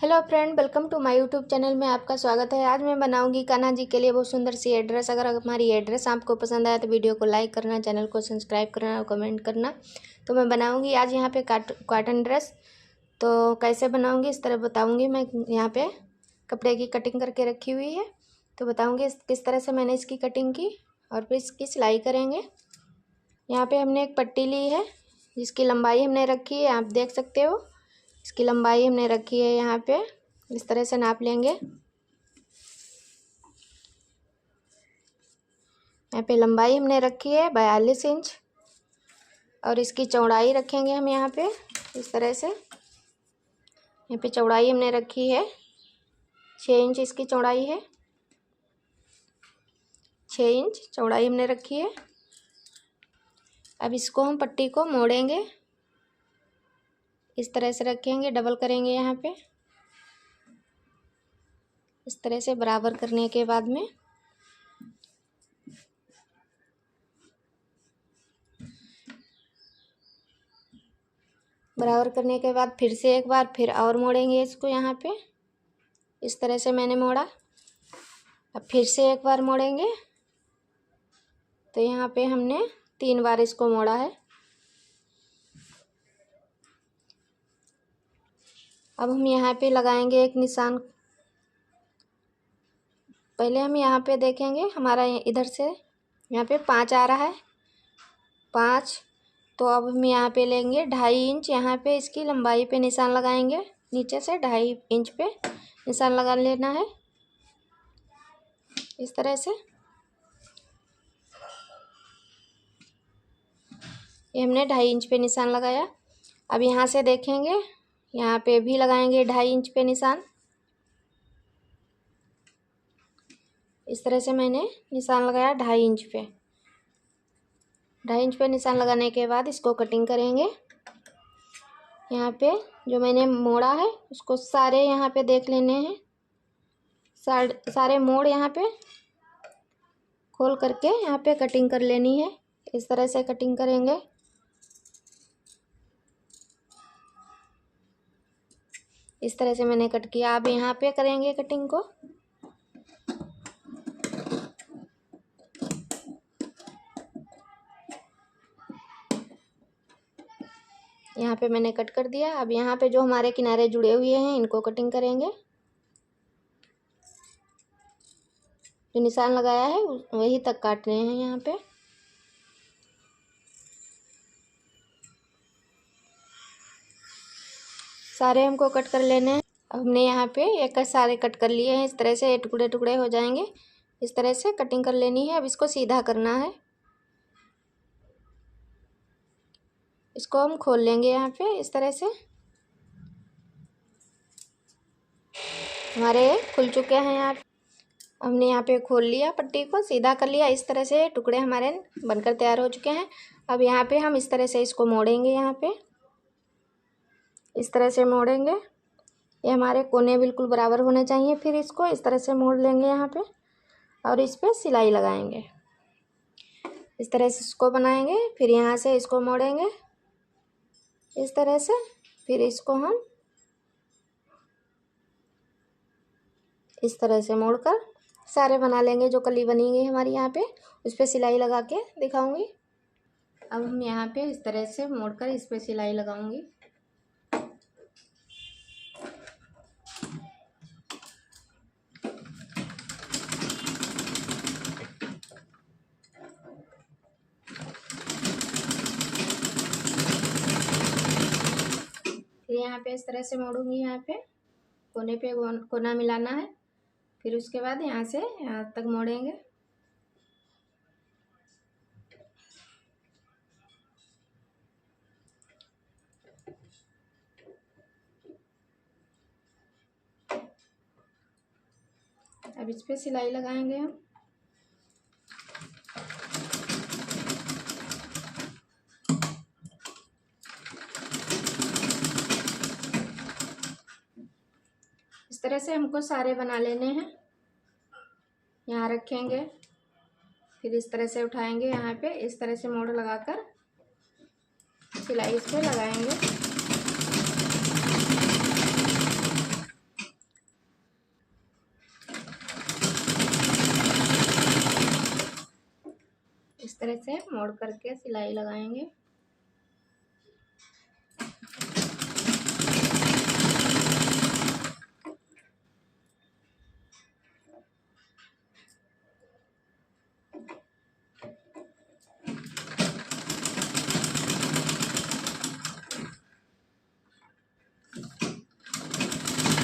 Hello friend, welcome to my YouTube channel में आपका स्वागत है। आज मैं बनाऊंगी कान्हा जी के लिए बहुत सुंदर सी एड्रेस। अगर हमारी एड्रेस आपको पसंद आया तो वीडियो को लाइक करना, चैनल को सब्सक्राइब करना और कमेंट करना। तो मैं बनाऊंगी आज यहाँ पे कॉटन ड्रेस। तो कैसे बनाऊंगी इस तरह बताऊंगी। मैं यहाँ पे कपड़े की कटिंग करके रखी हुई है, तो बताऊँगी किस तरह से मैंने इसकी कटिंग की और फिर इसकी सिलाई करेंगे। यहाँ पर हमने एक पट्टी ली है जिसकी लंबाई हमने रखी है, आप देख सकते हो। इसकी लंबाई हमने रखी है यहाँ पे, इस तरह से नाप लेंगे। यहाँ पे लंबाई हमने रखी है 42 इंच और इसकी चौड़ाई रखेंगे हम यहाँ पे इस तरह से। यहाँ पे चौड़ाई हमने रखी है 6 इंच, इसकी चौड़ाई है 6 इंच चौड़ाई हमने रखी है। अब इसको हम पट्टी को मोड़ेंगे, इस तरह से रखेंगे, डबल करेंगे यहाँ पे इस तरह से। बराबर करने के बाद में फिर से एक बार फिर और मोड़ेंगे इसको यहाँ पे इस तरह से। मैंने मोड़ा, अब फिर से एक बार मोड़ेंगे। तो यहाँ पे हमने 3 बार इसको मोड़ा है। अब हम यहाँ पे लगाएंगे एक निशान। पहले हम यहाँ पे देखेंगे, हमारा इधर से यहाँ पे 5 आ रहा है 5। तो अब हम यहाँ पे लेंगे 2.5 इंच, यहाँ पे इसकी लंबाई पे निशान लगाएंगे। नीचे से 2.5 इंच पे निशान लगा लेना है इस तरह से। ये हमने 2.5 इंच पे निशान लगाया। अब यहाँ से देखेंगे, यहाँ पे भी लगाएंगे 2.5 इंच पे निशान। इस तरह से मैंने निशान लगाया 2.5 इंच पे। 2.5 इंच पे निशान लगाने के बाद इसको कटिंग करेंगे। यहाँ पे जो मैंने मोड़ा है उसको सारे यहाँ पे देख लेने हैं। सारे मोड़ यहाँ पे खोल करके यहाँ पे कटिंग कर लेनी है। इस तरह से कटिंग करेंगे। इस तरह से मैंने कट किया। अब यहाँ पे करेंगे कटिंग को। यहाँ पे मैंने कट कर दिया। अब यहाँ पे जो हमारे किनारे जुड़े हुए हैं इनको कटिंग करेंगे। जो निशान लगाया है वही तक काट रहे हैं यहाँ पे। सारे हमको कट कर लेने हैं। हमने यहाँ पे एक सारे कट कर लिए हैं। इस तरह से टुकड़े टुकड़े हो जाएंगे। इस तरह से कटिंग कर लेनी है। अब इसको सीधा करना है। इसको हम खोल लेंगे यहाँ पे इस तरह से। हमारे खुल चुके हैं। यहाँ हमने यहाँ पे खोल लिया, पट्टी को सीधा कर लिया। इस तरह से टुकड़े हमारे बनकर तैयार हो चुके हैं। अब यहाँ पे हम इस तरह से इसको मोड़ेंगे। यहाँ पे इस तरह से मोड़ेंगे। ये हमारे कोने बिल्कुल बराबर होने चाहिए। फिर इसको इस तरह से मोड़ लेंगे यहाँ पे और इस पे सिलाई लगाएंगे। इस तरह से इसको बनाएंगे। फिर यहाँ से इसको मोड़ेंगे इस तरह से। फिर इसको हम इस तरह से मोड़कर सारे बना लेंगे। जो कली बनी गई हमारी यहाँ पे उस पर सिलाई लगा के दिखाऊंगी। अब हम यहाँ पे इस तरह से मोड़कर इस पर सिलाई लगाऊंगी। फिर यहाँ पे इस तरह से मोड़ूंगी। यहाँ पे कोने पे कोना मिलाना है। फिर उसके बाद यहाँ से यहाँ तक मोड़ेंगे। अब इस पे सिलाई लगाएंगे हम। इस तरह से हमको सारे बना लेने हैं। यहाँ रखेंगे, फिर इस तरह से उठाएंगे। यहाँ पे इस तरह से मोड़ लगाकर सिलाई इस पे लगाएंगे। तरह से मोड़ करके सिलाई लगाएंगे।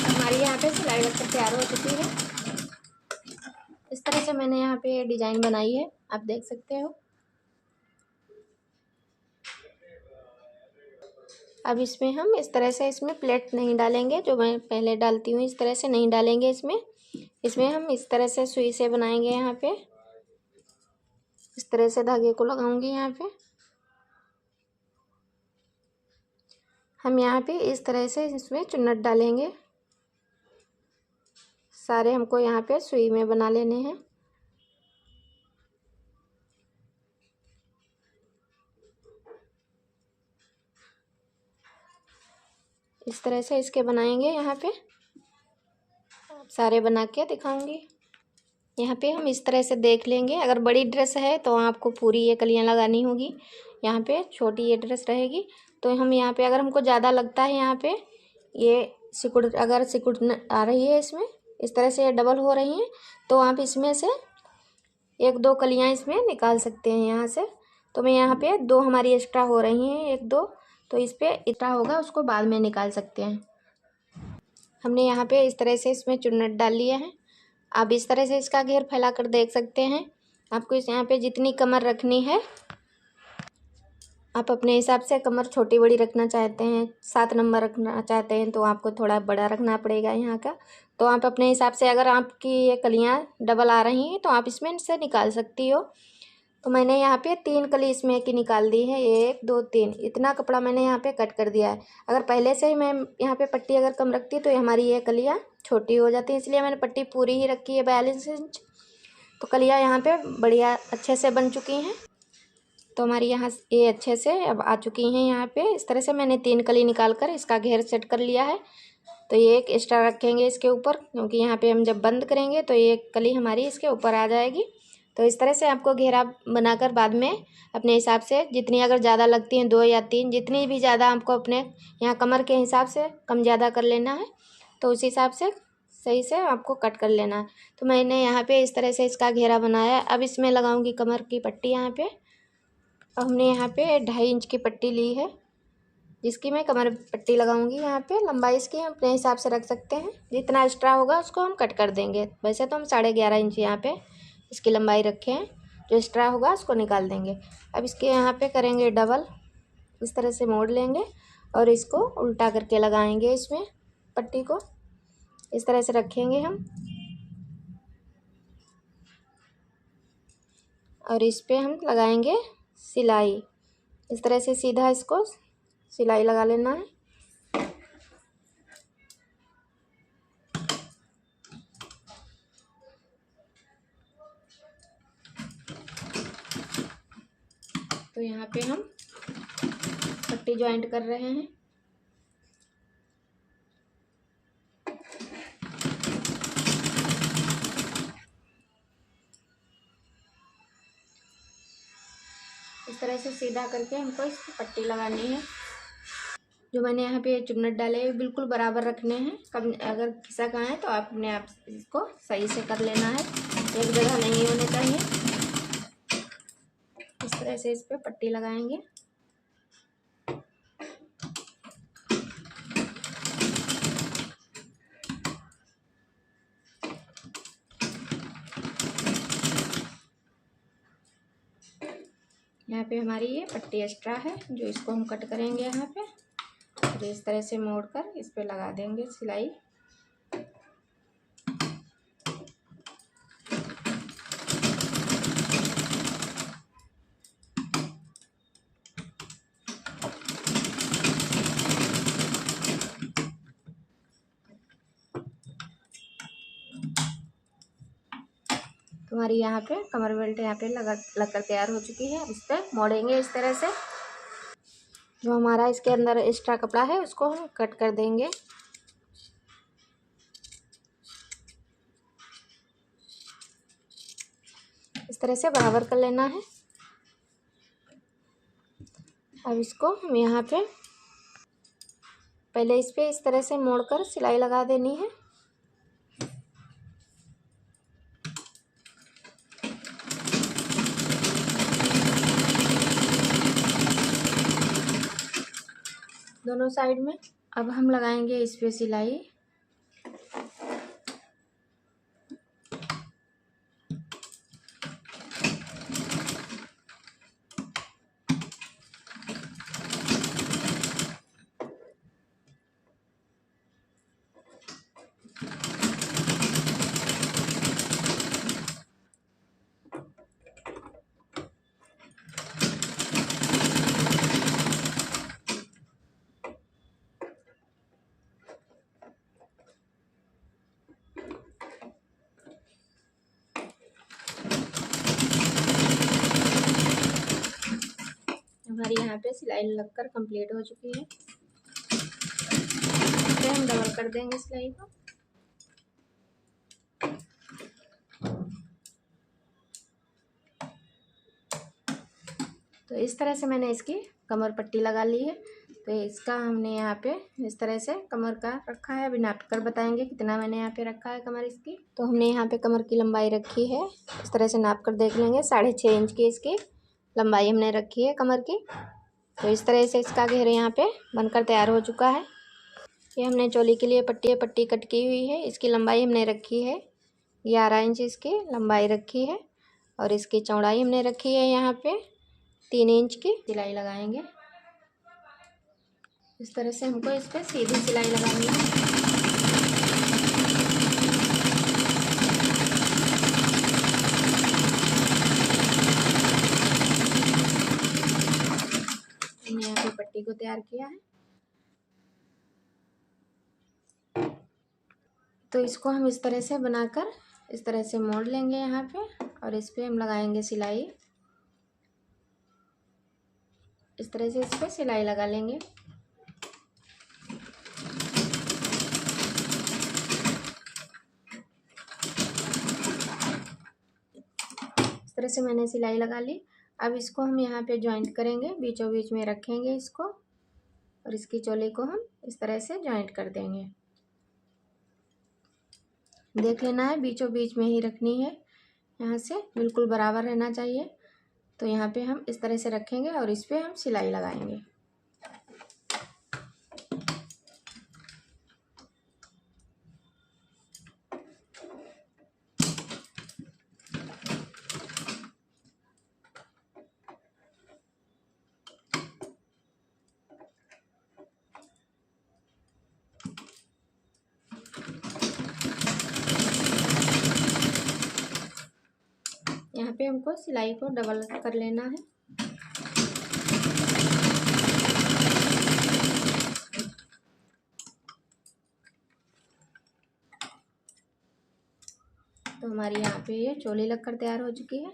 हमारी यहाँ पे सिलाई लगकर तैयार हो चुकी है। इस तरह से मैंने यहाँ पे डिजाइन बनाई है, आप देख सकते हो। अब इसमें हम इस तरह से इसमें प्लेट नहीं डालेंगे, जो मैं पहले डालती हूँ इस तरह से नहीं डालेंगे इसमें हम इस तरह से सुई से बनाएंगे। यहाँ पे इस तरह से धागे को लगाऊंगी। यहाँ पे हम यहाँ पे इस तरह से इसमें चुन्नट डालेंगे। सारे हमको यहाँ पे सुई में बना लेने हैं। इस तरह से इसके बनाएंगे। यहाँ पे सारे बना के दिखाऊंगी। यहाँ पे हम इस तरह से देख लेंगे। अगर बड़ी ड्रेस है तो आपको पूरी ये कलियाँ लगानी होगी। यहाँ पे छोटी ये ड्रेस रहेगी तो हम यहाँ पे अगर हमको ज़्यादा लगता है यहाँ पे ये सिकुड़, अगर सिकुड़ आ रही है इसमें इस तरह से ये डबल हो रही हैं तो आप इसमें से एक दो कलियाँ इसमें निकाल सकते हैं यहाँ से। तो मैं यहाँ पे दो हमारी एक्स्ट्रा हो रही हैं, एक दो, तो इस पे एक्स्ट्रा होगा उसको बाद में निकाल सकते हैं। हमने यहाँ पे इस तरह से इसमें चुन्नट डाल लिया है। आप इस तरह से इसका घेर फैला कर देख सकते हैं। आपको इस यहाँ पे जितनी कमर रखनी है आप अपने हिसाब से, कमर छोटी बड़ी रखना चाहते हैं, 7 नंबर रखना चाहते हैं तो आपको थोड़ा बड़ा रखना पड़ेगा यहाँ का। तो आप अपने हिसाब से, अगर आपकी ये कलियाँ डबल आ रही हैं तो आप इसमें से निकाल सकती हो। तो मैंने यहाँ पे 3 कली इसमें की निकाल दी है, 1 2 3, इतना कपड़ा मैंने यहाँ पे कट कर दिया है। अगर पहले से ही मैं यहाँ पे पट्टी अगर कम रखती तो हमारी ये कलियाँ छोटी हो जाती हैं, इसलिए मैंने पट्टी पूरी ही रखी है 42 इंच। तो कलियाँ यहाँ पे बढ़िया अच्छे से बन चुकी हैं। तो हमारी यहाँ ये अच्छे से अब आ चुकी हैं। यहाँ पे इस तरह से मैंने 3 कली निकाल कर इसका घेर सेट कर लिया है। तो ये एक एक्स्ट्रा रखेंगे इसके ऊपर, क्योंकि यहाँ पे हम जब बंद करेंगे तो ये कली हमारी इसके ऊपर आ जाएगी। तो इस तरह से आपको घेरा बनाकर बाद में अपने हिसाब से, जितनी अगर ज़्यादा लगती हैं 2 या 3, जितनी भी ज़्यादा आपको अपने यहाँ कमर के हिसाब से कम ज़्यादा कर लेना है, तो उस हिसाब से सही से आपको कट कर लेना है। तो मैंने यहाँ पे इस तरह से इसका घेरा बनाया। अब इसमें लगाऊंगी कमर की पट्टी। यहाँ पे हमने यहाँ पे 2.5 इंच की पट्टी ली है, जिसकी मैं कमर पट्टी लगाऊंगी। यहाँ पे लंबाई इसकी हम अपने हिसाब से रख सकते हैं, जितना एक्स्ट्रा होगा उसको हम कट कर देंगे। वैसे तो हम 11.5 इंच यहाँ पे इसकी लंबाई रखे हैं, जो एक्स्ट्रा होगा उसको निकाल देंगे। अब इसके यहाँ पे करेंगे डबल, इस तरह से मोड़ लेंगे और इसको उल्टा करके लगाएंगे। इसमें पट्टी को इस तरह से रखेंगे हम, और इस पे हम लगाएंगे सिलाई। इस तरह से सीधा इसको सिलाई लगा लेना है। तो यहाँ पे हम पट्टी ज्वाइंट कर रहे हैं। इस तरह से सीधा करके हमको इस पट्टी लगानी है। जो मैंने यहाँ पे चुन्नट डाले हैं बिल्कुल बराबर रखने हैं। कब अगर खिसक आए तो आप अपने आप इसको सही से कर लेना है, एक जगह नहीं होने चाहिए। इस तरह से इस पे पट्टी लगाएंगे। यहाँ पे हमारी ये पट्टी एक्स्ट्रा है, जो इसको हम कट करेंगे यहाँ पे, और इस तरह से मोड़कर इस पे लगा देंगे सिलाई। हमारी यहाँ पे कमर बेल्ट यहाँ पे लगकर तैयार हो चुकी है। इस पर मोड़ेंगे इस तरह से। जो हमारा इसके अंदर एक्स्ट्रा कपड़ा है उसको हम कट कर देंगे। इस तरह से बराबर कर लेना है। अब इसको हम यहाँ पे पहले इस पे इस तरह से मोड़कर सिलाई लगा देनी है। दोनों साइड में। अब हम लगाएंगे इस पे सिलाई। हमारी यहाँ पे सिलाई लगकर कंप्लीट हो चुकी है। फिर हम डबल कर देंगे सिलाई को। तो इस तरह से मैंने इसकी कमर पट्टी लगा ली है। तो इसका हमने यहाँ पे इस तरह से कमर का रखा है। अभी नाप कर बताएंगे कितना मैंने यहाँ पे रखा है कमर इसकी। तो हमने यहाँ पे कमर की लंबाई रखी है, इस तरह से नाप कर देख लेंगे। 6.5 इंच की इसकी लंबाई हमने रखी है कमर की। तो इस तरह से इसका घेर यहाँ पे बनकर तैयार हो चुका है। ये हमने चोली के लिए पट्टी कट की हुई है। इसकी लंबाई हमने रखी है 11 इंच इसकी लंबाई रखी है। और इसकी चौड़ाई हमने रखी है यहाँ पे 3 इंच की। सिलाई लगाएंगे इस तरह से। हमको इस पर सीधी सिलाई लगानी है। हमने यहाँ पे पट्टी को तैयार किया है। तो इसको हम इस तरह से बनाकर इस तरह से मोड़ लेंगे यहाँ पे। और इस पे हम लगाएंगे सिलाई। इस तरह से इस पे सिलाई लगा लेंगे। इस तरह से मैंने सिलाई लगा ली। अब इसको हम यहाँ पे जॉइंट करेंगे, बीचों बीच में रखेंगे इसको। और इसकी चोली को हम इस तरह से जॉइंट कर देंगे। देख लेना है बीचों बीच में ही रखनी है, यहाँ से बिल्कुल बराबर रहना चाहिए। तो यहाँ पे हम इस तरह से रखेंगे और इस पे हम सिलाई लगाएंगे। यहाँ पे हमको सिलाई को डबल कर लेना है। तो हमारी यहाँ पे ये चोली लगकर तैयार हो चुकी है।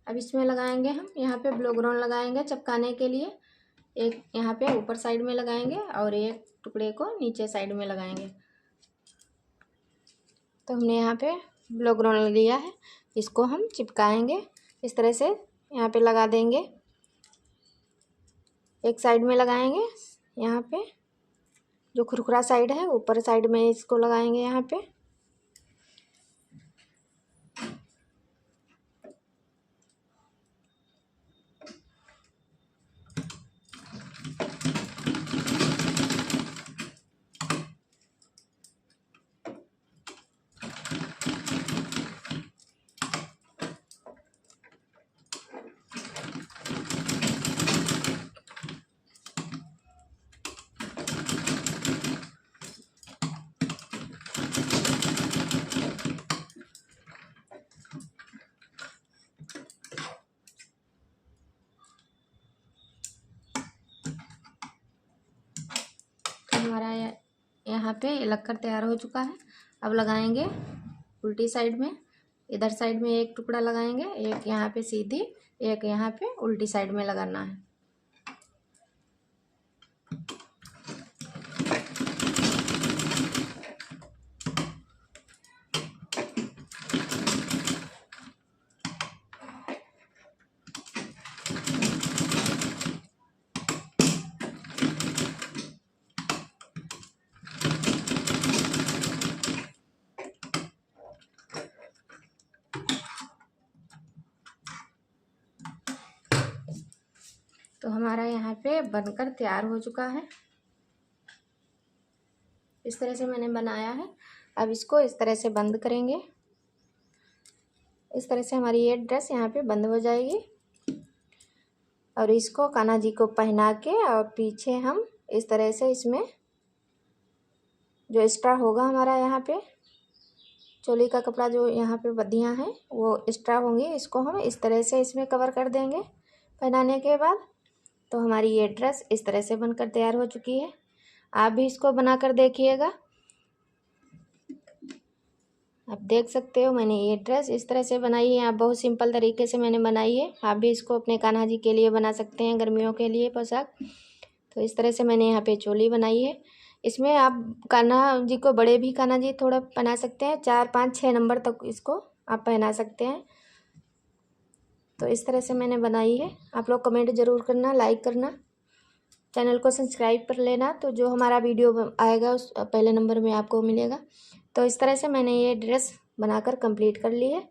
अब इसमें लगाएंगे हम यहाँ पे ब्लो ग्राउंड लगाएंगे चिपकाने के लिए। एक यहाँ पे ऊपर साइड में लगाएंगे और एक टुकड़े को नीचे साइड में लगाएंगे। तो हमने यहाँ पे ब्लो ग्राउंड लिया है, इसको हम चिपकाएंगे इस तरह से। यहाँ पे लगा देंगे, एक साइड में लगाएंगे यहाँ पे जो खुरखुरा साइड है, ऊपर साइड में इसको लगाएंगे यहाँ पे। हमारा यहाँ पे लगकर तैयार हो चुका है। अब लगाएंगे उल्टी साइड में। इधर साइड में एक टुकड़ा लगाएंगे, एक यहाँ पे सीधी, एक यहाँ पे उल्टी साइड में लगाना है। यहाँ पे बनकर तैयार हो चुका है। इस तरह से मैंने बनाया है। अब इसको इस तरह से बंद करेंगे। इस तरह से हमारी ये ड्रेस यहाँ पे बंद हो जाएगी। और इसको कान्हा जी को पहना के और पीछे हम इस तरह से इसमें जो एक्स्ट्रा होगा हमारा यहाँ पे चोली का कपड़ा जो यहाँ पे बद्दियाँ हैं वो एक्स्ट्रा होंगी, इसको हम इस तरह से इसमें कवर कर देंगे पहनाने के बाद। तो हमारी ये ड्रेस इस तरह से बनकर तैयार हो चुकी है। आप भी इसको बनाकर देखिएगा। आप देख सकते हो मैंने ये ड्रेस इस तरह से बनाई है। आप बहुत सिंपल तरीके से मैंने बनाई है। आप भी इसको अपने कान्हा जी के लिए बना सकते हैं, गर्मियों के लिए पोशाक। तो इस तरह से मैंने यहाँ पे चोली बनाई है। इसमें आप कान्हा जी को बड़े भी कान्हा जी थोड़ा पहना सकते हैं, 4, 5, 6 नंबर तक इसको आप पहना सकते हैं। तो इस तरह से मैंने बनाई है। आप लोग कमेंट ज़रूर करना, लाइक करना, चैनल को सब्सक्राइब कर लेना, तो जो हमारा वीडियो आएगा उस पहले नंबर में आपको मिलेगा। तो इस तरह से मैंने ये ड्रेस बनाकर कंप्लीट कर ली है।